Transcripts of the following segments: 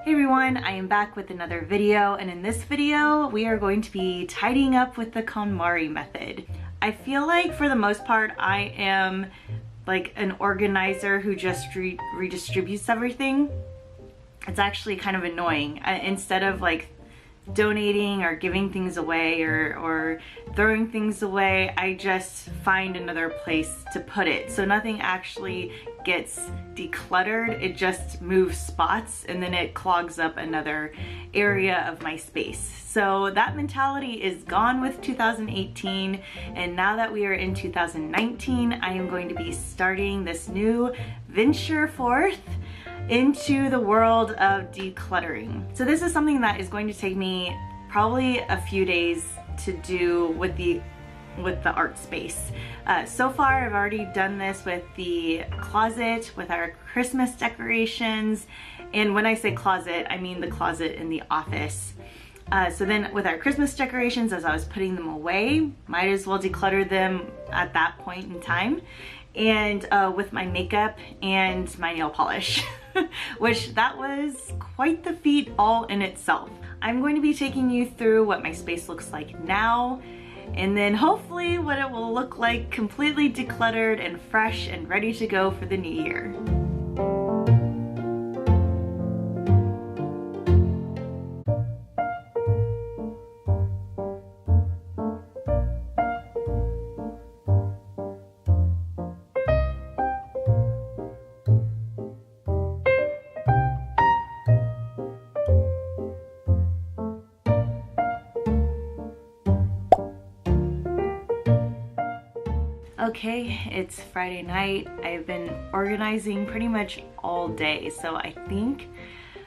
Hey everyone, I am back with another video, and in this video we are going to be tidying up with the Konmari method. I feel like for the most part I am like an organizer who just redistributes everything. It's actually kind of annoying. Instead of like donating or giving things away or throwing things away, I just find another place to put it. So nothing actually gets decluttered, it just moves spots and then it clogs up another area of my space. So that mentality is gone with 2018, and now that we are in 2019, I am going to be starting this new venture forth into the world of decluttering. So this is something that is going to take me probably a few days to do with the art space. So far I've already done this with the closet, with our Christmas decorations, and when I say closet I mean the closet in the office. So then with our Christmas decorations, as I was putting them away, might as well declutter them at that point in time. And with my makeup and my nail polish, which that was quite the feat all in itself. I'm going to be taking you through what my space looks like now, and then hopefully what it will look like completely decluttered and fresh and ready to go for the new year. Okay, it's Friday night. I've been organizing pretty much all day, so I think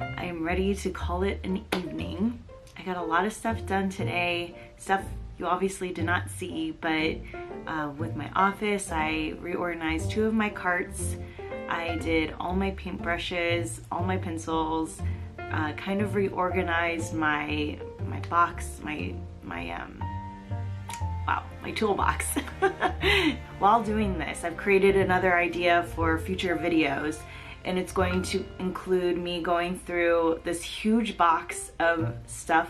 I am ready to call it an evening. I got a lot of stuff done today, stuff you obviously did not see, but with my office, I reorganized 2 of my carts. I did all my paintbrushes, all my pencils, kind of reorganized my box, my toolbox. While doing this, I've created another idea for future videos, and it's going to include me going through this huge box of stuff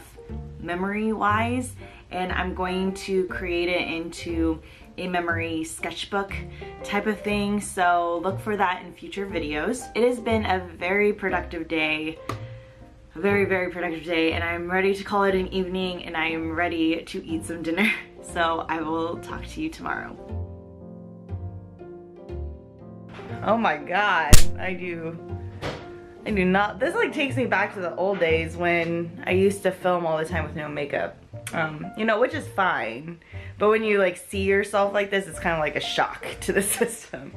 memory-wise, and I'm going to create it into a memory sketchbook type of thing, so look for that in future videos. It has been a very productive day. A very, very productive day, and I'm ready to call it an evening, and I am ready to eat some dinner. So I will talk to you tomorrow. Oh my god, I do not, this like takes me back to the old days when I used to film all the time with no makeup. You know, which is fine, but when you like see yourself like this, it's kind of like a shock to the system.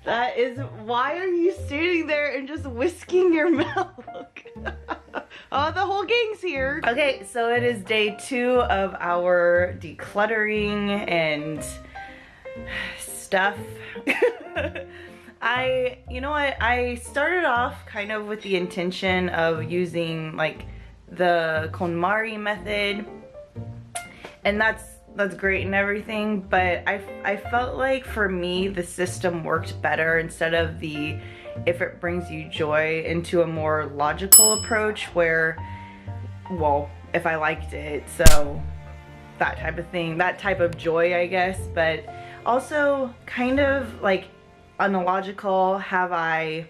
That is, why are you standing there and just whisking your milk? Oh, the whole gang's here. Okay, so it is day 2 of our decluttering and stuff. You know what, I started off kind of with the intention of using like the Konmari method, and that's great and everything, but I felt like for me the system worked better instead of the if it brings you joy into a more logical approach where, well, if I liked it, so that type of thing, that type of joy, I guess, but also kind of like unlogical. Have I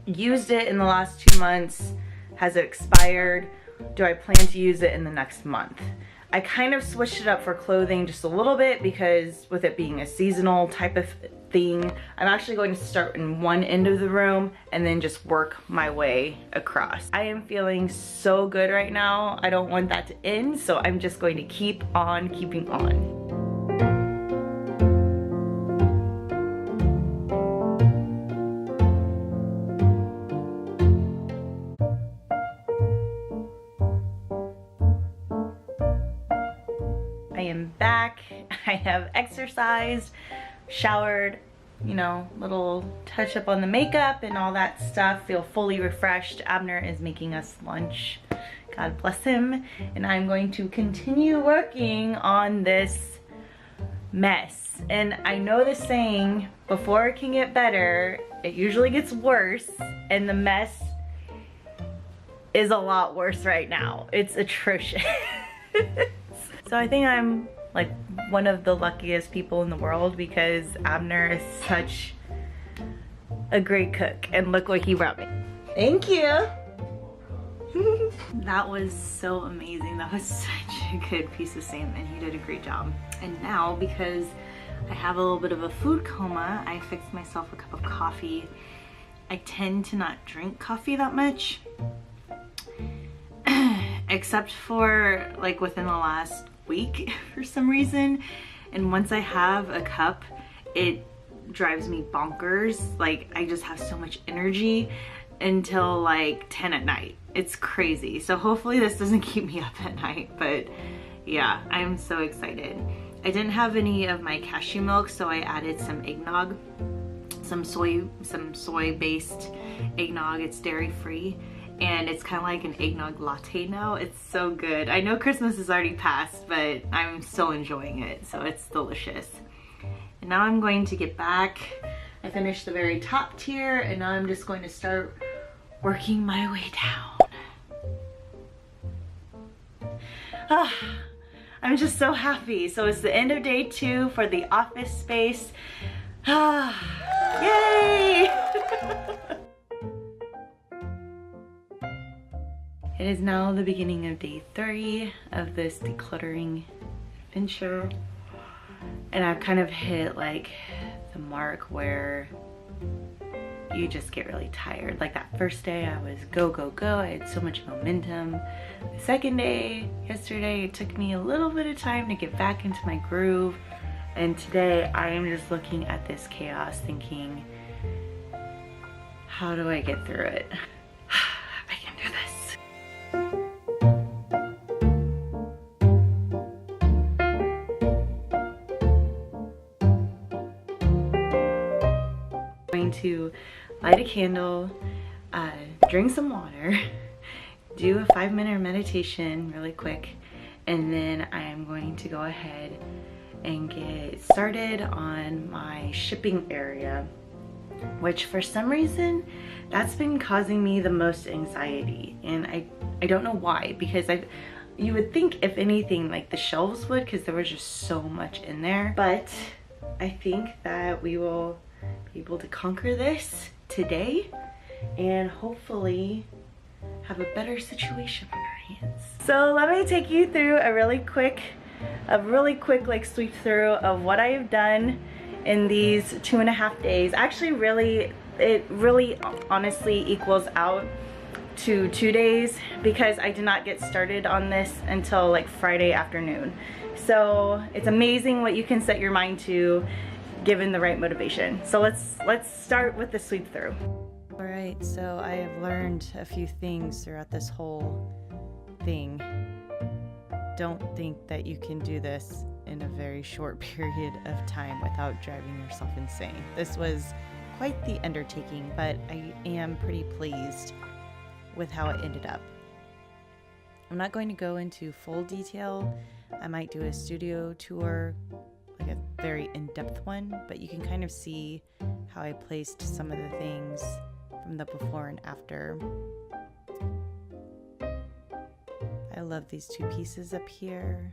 used it in the last 2 months? Has it expired? Do I plan to use it in the next month? I kind of switched it up for clothing just a little bit because with it being a seasonal type of thing, I'm actually going to start in one end of the room and then just work my way across. I am feeling so good right now. I don't want that to end, so I'm just going to keep on keeping on. I am back. I have exercised, showered, you know, little touch up on the makeup and all that stuff. Feel fully refreshed. Abner is making us lunch. God bless him. And I'm going to continue working on this mess. And I know the saying, before it can get better, it usually gets worse, and the mess is a lot worse right now. It's atrocious. So I think I'm like one of the luckiest people in the world because Abner is such a great cook, and look what he brought me. Thank you. That was so amazing. That was such a good piece of salmon. He did a great job. And now, because I have a little bit of a food coma, I fixed myself a cup of coffee. I tend to not drink coffee that much, except for like within the last week for some reason. And once I have a cup, it drives me bonkers. Like, I just have so much energy until like 10 at night. It's crazy. So hopefully this doesn't keep me up at night, but yeah, I'm so excited. I didn't have any of my cashew milk, so I added some eggnog, some soy based eggnog. It's dairy free, and it's kind of like an eggnog latte now. It's so good. I know Christmas is already passed, but I'm still enjoying it, so it's delicious. And now I'm going to get back. I finished the very top tier, and now I'm just going to start working my way down. I'm just so happy. So it's the end of day 2 for the office space. Yay! It is now the beginning of day 3 of this decluttering adventure. And I've kind of hit like the mark where you just get really tired. Like that first day I was go, go, go. I had so much momentum. The second day, yesterday, it took me a little bit of time to get back into my groove. And today I am just looking at this chaos thinking, how do I get through it? I can do this. Going to light a candle, drink some water, do a 5-minute meditation really quick, and then I am going to go ahead and get started on my shipping area, which for some reason that's been causing me the most anxiety. And I don't know why, because you would think if anything like the shelves would, because there was just so much in there. But I think that we will be able to conquer this today and hopefully have a better situation on our hands. So let me take you through a really quick like sweep through of what I have done in these 2.5 days. Actually, it really honestly equals out to 2 days because I did not get started on this until like Friday afternoon. So it's amazing what you can set your mind to given the right motivation. So let's start with the sweep through. All right, so I have learned a few things throughout this whole thing. Don't think that you can do this in a very short period of time without driving yourself insane. This was quite the undertaking, but I am pretty pleased with how it ended up. I'm not going to go into full detail. I might do a studio tour, like a very in-depth one, but you can kind of see how I placed some of the things from the before and after. I love these 2 pieces up here.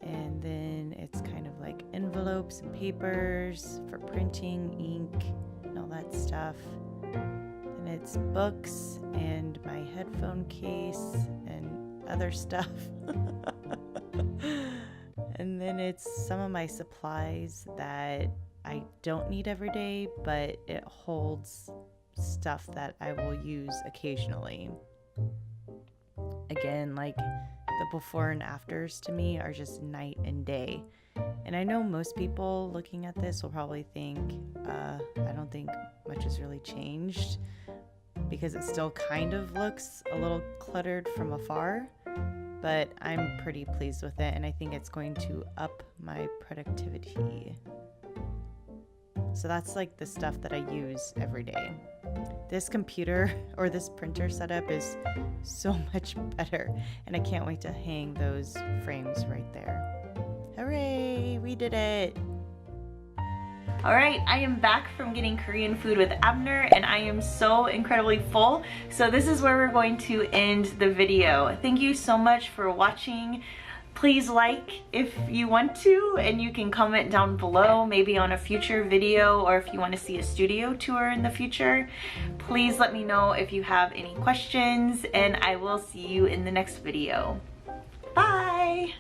And then it's kind of like envelopes and papers for printing, ink, and all that stuff. And it's books and my headphone case and other stuff. And then it's some of my supplies that I don't need every day, but it holds stuff that I will use occasionally. Again, like the before and afters to me are just night and day. And I know most people looking at this will probably think, I don't think much has really changed because it still kind of looks a little cluttered from afar. But I'm pretty pleased with it, and I think it's going to up my productivity. So that's like the stuff that I use every day. This computer or this printer setup is so much better, and I can't wait to hang those frames right there. All Hooray, we did it. Alright, I am back from getting Korean food with Abner and I am so incredibly full. So this is where we're going to end the video. Thank you so much for watching. Please like if you want to, and you can comment down below maybe on a future video, or if you want to see a studio tour in the future. Please let me know if you have any questions, and I will see you in the next video. Bye!